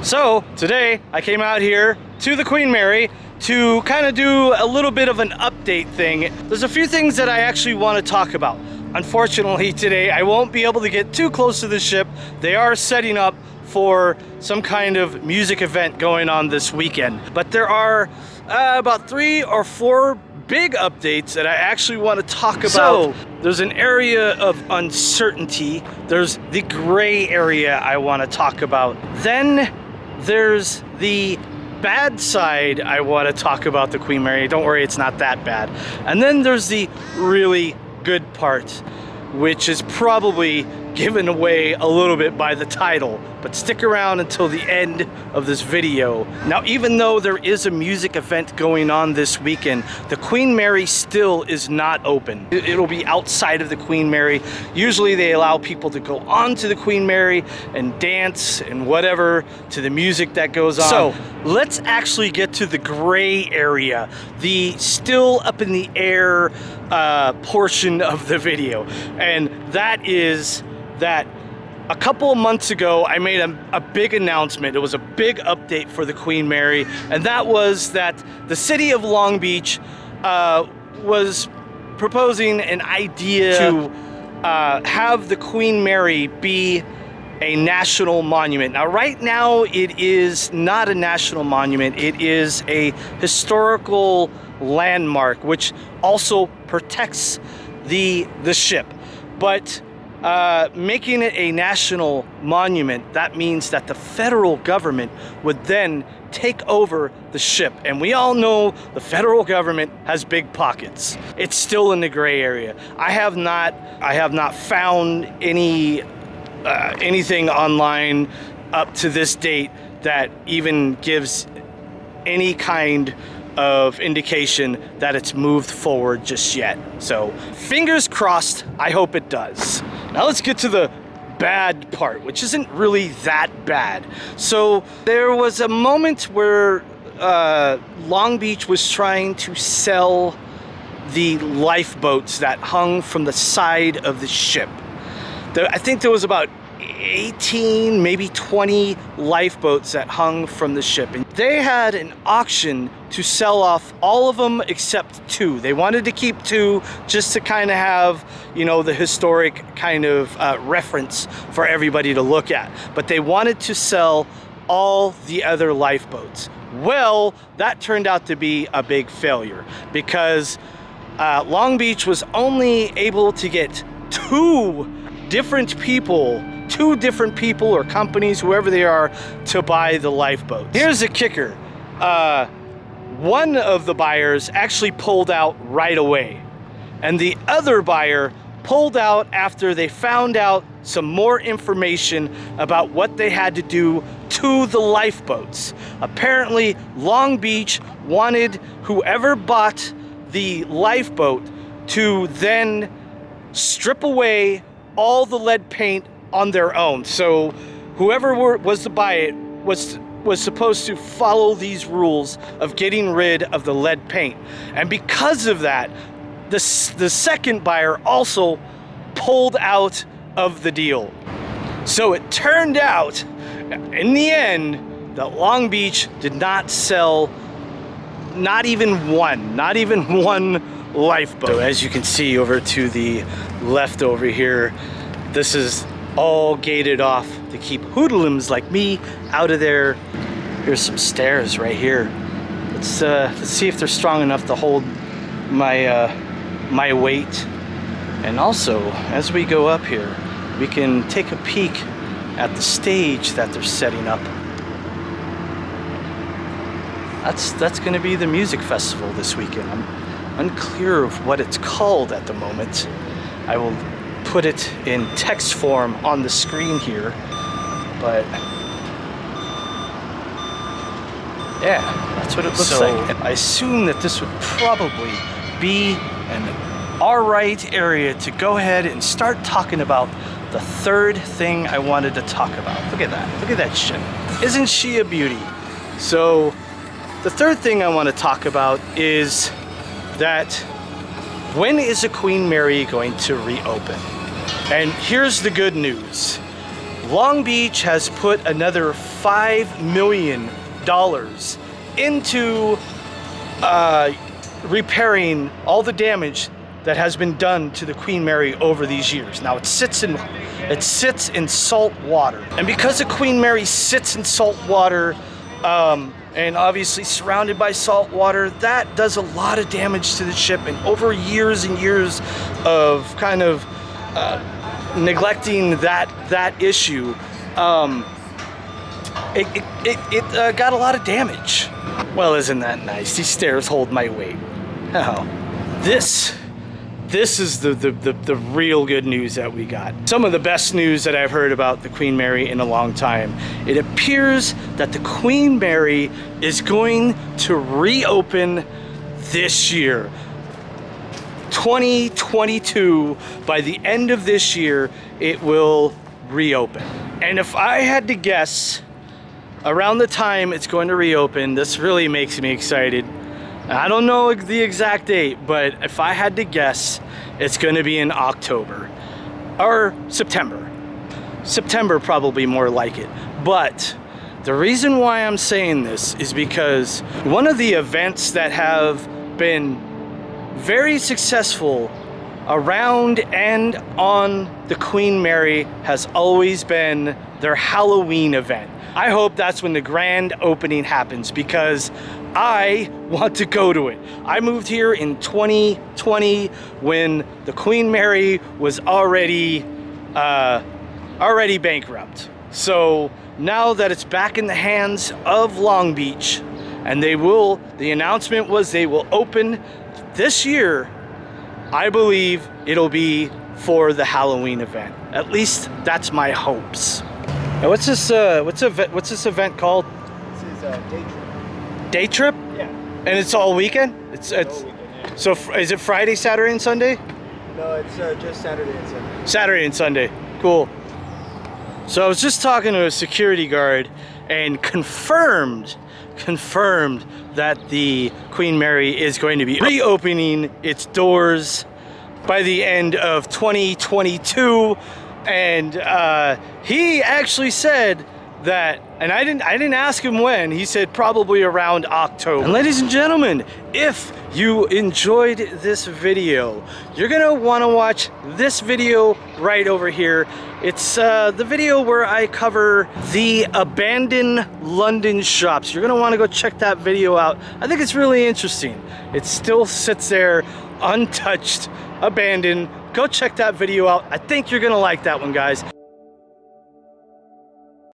So today I came out here to the Queen Mary to kind of do a little bit of an update thing. There's a few things that I actually want to talk about. Unfortunately today I won't be able to get too close to the ship. They are setting up for some kind of music event going on this weekend. But there are about 3 or 4 big updates that I actually want to talk about. So there's an area of uncertainty. There's the gray area I want to talk about. Then there's the bad side I want to talk about the Queen Mary. Don't worry, it's not that bad. And then there's the really good part, which is probably given away a little bit by the title, but stick around until the end of this video. Now, even though there is a music event going on this weekend, the Queen Mary still is not open. It'll be outside of the Queen Mary. Usually they allow people to go onto the Queen Mary and dance and whatever to the music that goes on. So let's actually get to the gray area, the still up in the air portion of the video. And that is that a couple of months ago, I made a big announcement. It was a big update for the Queen Mary, and that was that the city of Long Beach was proposing an idea to have the Queen Mary be a national monument. Now, right now, it is not a national monument. It is a historical landmark, which also protects the ship. But making it a national monument, that means that the federal government would then take over the ship. And we all know the federal government has big pockets. It's still in the gray area. I have not found anything online up to this date that even gives any kind of indication that it's moved forward just yet. So fingers crossed, I hope it does. Now let's get to the bad part, which isn't really that bad. So there was a moment where Long Beach was trying to sell the lifeboats that hung from the side of the ship. I think there was about 18, maybe 20 lifeboats that hung from the ship. And they had an auction to sell off all of them except 2. They wanted to keep 2 just to kind of have, you know, the historic kind of reference for everybody to look at. But they wanted to sell all the other lifeboats. Well, that turned out to be a big failure because Long Beach was only able to get 2 different people or companies, whoever they are, to buy the lifeboats. Here's the kicker. One of the buyers actually pulled out right away, and the other buyer pulled out after they found out some more information about what they had to do to the lifeboats. Apparently, Long Beach wanted whoever bought the lifeboat to then strip away all the lead paint on their own. So whoever was to buy it was supposed to follow these rules of getting rid of the lead paint. And because of that, the second buyer also pulled out of the deal. So it turned out, in the end, that Long Beach did not sell not even one lifeboat. So as you can see over to the left over here, this is all gated off to keep hoodlums like me out of there. Here's some stairs right here. Let's see if they're strong enough to hold my weight. And also, as we go up here, we can take a peek at the stage that they're setting up. That's going to be the music festival this weekend. I'm unclear of what it's called at the moment. I will put it in text form on the screen here, but yeah, that's what it looks like. I assume that this would probably be an alright area to go ahead and start talking about the third thing I wanted to talk about. Look at that ship. Isn't she a beauty? So the third thing I want to talk about is that when is the Queen Mary going to reopen? And here's the good news. Long Beach has put another $5 million into repairing all the damage that has been done to the Queen Mary over these years. Now it sits in salt water, and because the Queen Mary sits in salt water, and obviously surrounded by salt water, that does a lot of damage to the ship. And over years and years of kind of neglecting that issue, it got a lot of damage. Well, isn't that nice? These stairs hold my weight. Oh, this is the real good news that we got. Some of the best news that I've heard about the Queen Mary in a long time. It appears that the Queen Mary is going to reopen this year. 2022, by the end of this year, it will reopen. And if I had to guess, around the time it's going to reopen, this really makes me excited. I don't know the exact date, but if I had to guess, it's going to be in October or September. September probably more like it. But the reason why I'm saying this is because one of the events that have been very successful around and on the Queen Mary has always been their Halloween event. I hope that's when the grand opening happens, because I want to go to it. I moved here in 2020 when the Queen Mary was already bankrupt. So now that it's back in the hands of Long Beach, and the announcement was they will open this year, I believe it'll be for the Halloween event. At least that's my hopes. Now what's this event called? This is a day trip. Day trip? Yeah. And it's all weekend? It's all weekend, yeah. So is it Friday, Saturday, and Sunday? No, it's just Saturday and Sunday. Saturday and Sunday. Cool. So I was just talking to a security guard and confirmed that the Queen Mary is going to be reopening its doors by the end of 2022, and he actually said that, and I didn't ask him when, he said probably around October. And ladies and gentlemen, if you enjoyed this video, you're gonna want to watch this video right over here. It's the video where I cover the abandoned London shops. You're gonna want to go check that video out. I think it's really interesting. It still sits there untouched, abandoned. Go check that video out. I think you're gonna like that one, guys.